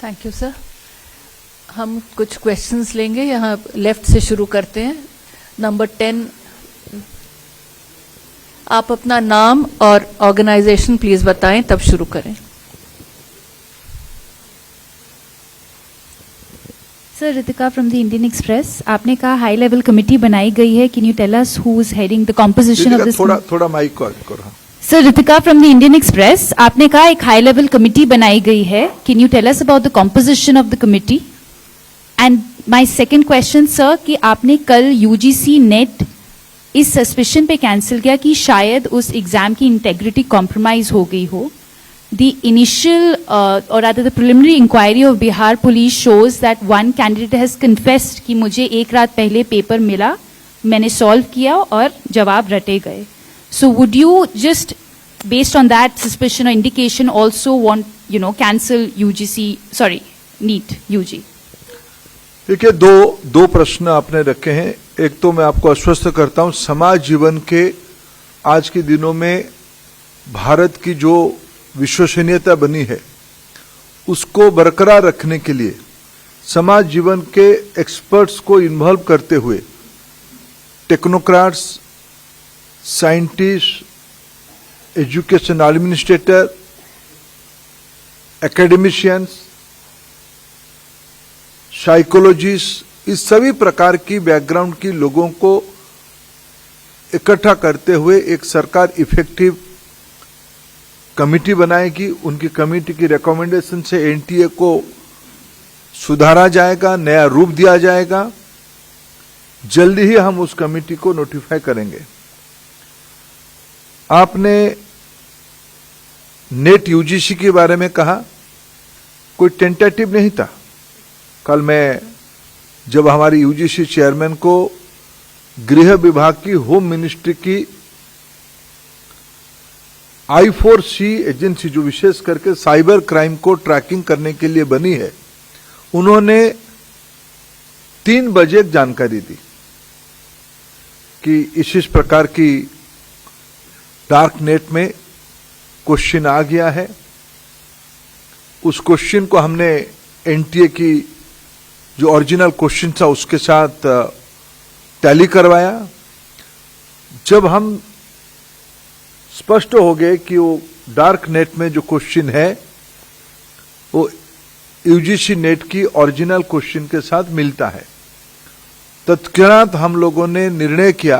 Thank you sir. हम कुछ questions लेंगे, यहाँ लेफ्ट से शुरू करते हैं। नंबर 10, आप अपना नाम और ऑर्गेनाइजेशन प्लीज बताएं, तब शुरू करें। Sir, Ritika from the Indian Express. आपने कहा हाई लेवल कमेटी बनाई गई है, can you tell us who is heading the composition of this? थोड़ा माइक को आगे करो। Sir, Ritika from the Indian Express. आपने कहा एक हाई लेवल कमेटी बनाई गई है, can you tell us about the composition of the committee? And my second question sir, कि आपने कल यूजीसी नेट इस सस्पिशन पे कैंसिल किया कि शायद उस एग्जाम की इंटेग्रिटी कॉम्प्रोमाइज हो गई हो। The initial or rather the preliminary inquiry of Bihar police shows that one candidate has confessed कि मुझे एक रात पहले पेपर मिला, मैंने सॉल्व किया और जवाब रटे गए। So would you just based on that suspicion or indication also want cancel NEET UG? देखिए, दो प्रश्न आपने रखे हैं। एक तो मैं आपको आश्वस्त करता हूं, समाज जीवन के आज के दिनों में भारत की जो विश्वसनीयता बनी है उसको बरकरार रखने के लिए समाज जीवन के एक्सपर्ट्स को इन्वॉल्व करते हुए technocrats, scientist, education administrator, academicians, psychologist, इस सभी प्रकार की बैकग्राउंड की लोगों को इकट्ठा करते हुए एक सरकार इफेक्टिव कमिटी बनाएगी। उनकी कमिटी की रिकमेंडेशन से एनटीए को सुधारा जाएगा, नया रूप दिया जाएगा। जल्दी ही हम उस कमिटी को नोटिफाई करेंगे। आपने नेट यूजीसी के बारे में कहा, कोई टेंटेटिव नहीं था। कल मैं जब हमारी यूजीसी चेयरमैन को गृह विभाग की, होम मिनिस्ट्री की I4C एजेंसी, जो विशेष करके साइबर क्राइम को ट्रैकिंग करने के लिए बनी है, उन्होंने 3 बजे जानकारी दी कि इस प्रकार की डार्क नेट में क्वेश्चन आ गया है। उस क्वेश्चन को हमने एनटीए की जो ओरिजिनल क्वेश्चन था उसके साथ टैली करवाया। जब हम स्पष्ट हो गए कि वो डार्क नेट में जो क्वेश्चन है वो यूजीसी नेट की ओरिजिनल क्वेश्चन के साथ मिलता है, तत्क्षणात हम लोगों ने निर्णय किया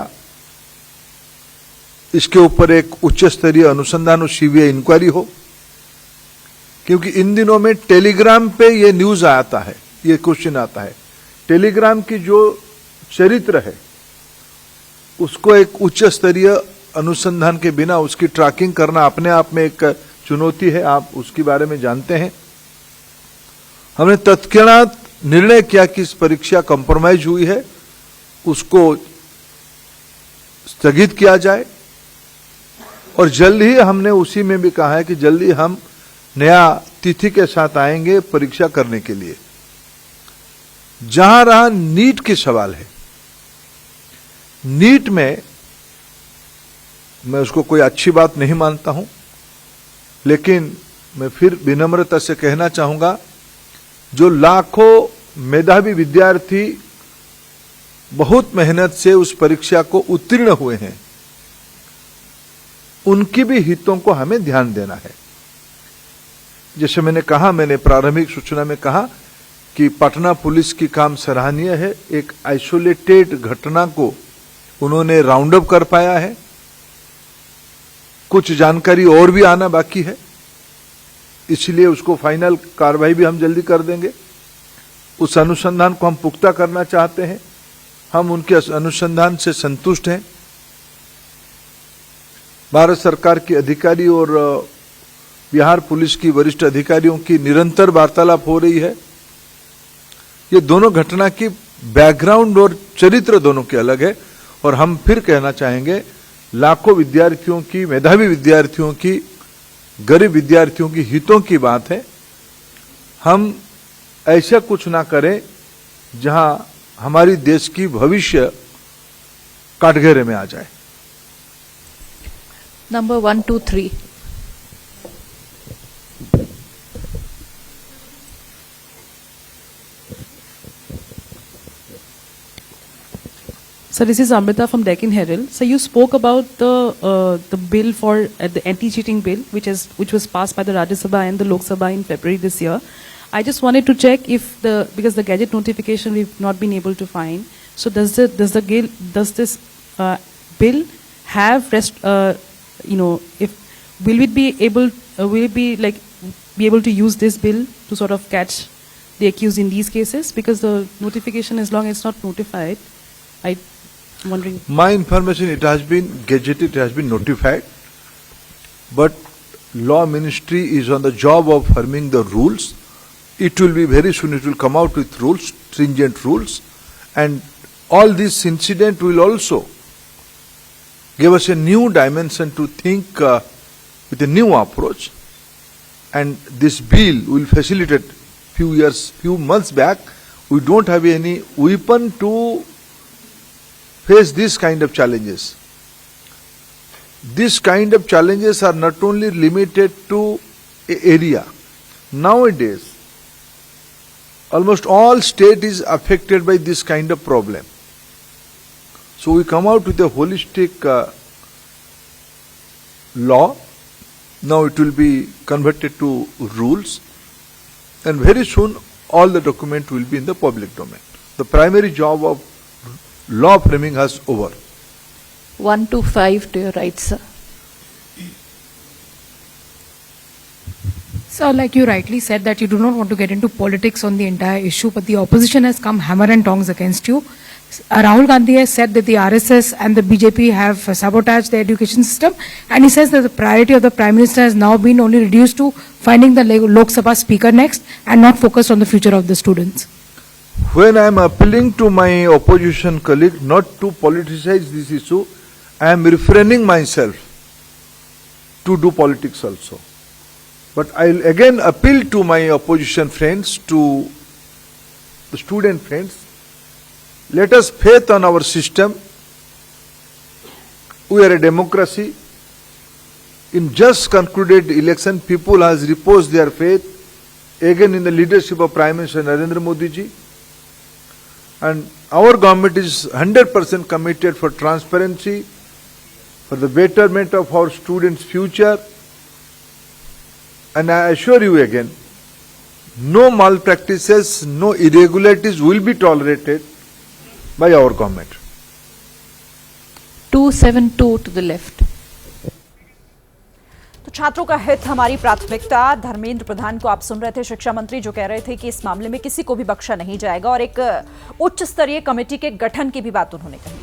इसके ऊपर एक उच्च स्तरीय अनुसंधान और सीबीआई इंक्वायरी हो। क्योंकि इन दिनों में टेलीग्राम पे ये न्यूज आता है, ये क्वेश्चन आता है। टेलीग्राम की जो चरित्र है उसको एक उच्च स्तरीय अनुसंधान के बिना उसकी ट्रैकिंग करना अपने आप में एक चुनौती है, आप उसके बारे में जानते हैं। हमने तत्क्षणात निर्णय किया कि इस परीक्षा कॉम्प्रोमाइज हुई है, उसको स्थगित किया जाए। और जल्द ही हमने उसी में भी कहा है कि जल्दी हम नया तिथि के साथ आएंगे परीक्षा करने के लिए। जहां रहा नीट की सवाल है, नीट में मैं उसको कोई अच्छी बात नहीं मानता हूं, लेकिन मैं फिर विनम्रता से कहना चाहूंगा, जो लाखों मेधावी विद्यार्थी बहुत मेहनत से उस परीक्षा को उत्तीर्ण हुए हैं, उनकी भी हितों को हमें ध्यान देना है। जैसे मैंने कहा, मैंने प्रारंभिक सूचना में कहा कि पटना पुलिस की काम सराहनीय है। एक आइसोलेटेड घटना को उन्होंने राउंड अप कर पाया है। कुछ जानकारी और भी आना बाकी है, इसलिए उसको फाइनल कार्रवाई भी हम जल्दी कर देंगे। उस अनुसंधान को हम पुख्ता करना चाहते हैं, हम उनके अनुसंधान से संतुष्ट हैं। भारत सरकार के अधिकारी और बिहार पुलिस की वरिष्ठ अधिकारियों की निरंतर वार्तालाप हो रही है। ये दोनों घटना की बैकग्राउंड और चरित्र दोनों के अलग है, और हम फिर कहना चाहेंगे, लाखों विद्यार्थियों की, मेधावी विद्यार्थियों की, गरीब विद्यार्थियों की हितों की बात है। हम ऐसा कुछ ना करें जहां हमारी देश की भविष्य काटघरे में आ जाए। Number 1, 2, 3। So this is Amrita from Deccan Herald. So you spoke about the bill for the anti-cheating bill, which was passed by the Rajya Sabha and the Lok Sabha in February this year. I just wanted to check if because the gadget notification we've not been able to find. So does this bill have will it be able to use this bill to sort of catch the accused in these cases? Because the notification, as long as it's not notified, I'm wondering. My information, it has been gazetted, it has been notified, but law ministry is on the job of firming the rules. It will be very soon, it will come out with rules, stringent rules, and all this incident will also give us a new dimension to think with a new approach, and this bill will facilitate. Few months back, we don't have any weapon to face this kind of challenges. This kind of challenges are not only limited to an area. Nowadays, almost all state is affected by this kind of problem. So we come out with a holistic law. Now it will be converted to rules, and very soon all the document will be in the public domain. The primary job of law framing has over. 1 to 5 to your right, sir. So, like you rightly said, that you do not want to get into politics on the entire issue, but the opposition has come hammer and tongs against you. Rahul Gandhi has said that the RSS and the BJP have sabotaged the education system, and he says that the priority of the Prime Minister has now been only reduced to finding the Lok Sabha Speaker next and not focused on the future of the students. When I am appealing to my opposition colleague not to politicize this issue, I am refraining myself to do politics also. But I will again appeal to my opposition friends, to the student friends, let us faith on our system. We are a democracy. In just concluded election, people has reposed their faith again in the leadership of Prime Minister Narendra Modi ji. And our government is 100% committed for transparency, for the betterment of our students' future. And I assure you again, no malpractices, no irregularities will be tolerated by our government. 272 to the left. तो छात्रों का हित हमारी प्राथमिकता। धर्मेंद्र प्रधान को आप सुन रहे थे, शिक्षा मंत्री, जो कह रहे थे कि इस मामले में किसी को भी बख्शा नहीं जाएगा और एक उच्च स्तरीय कमेटी के गठन की भी बात उन्होंने कही।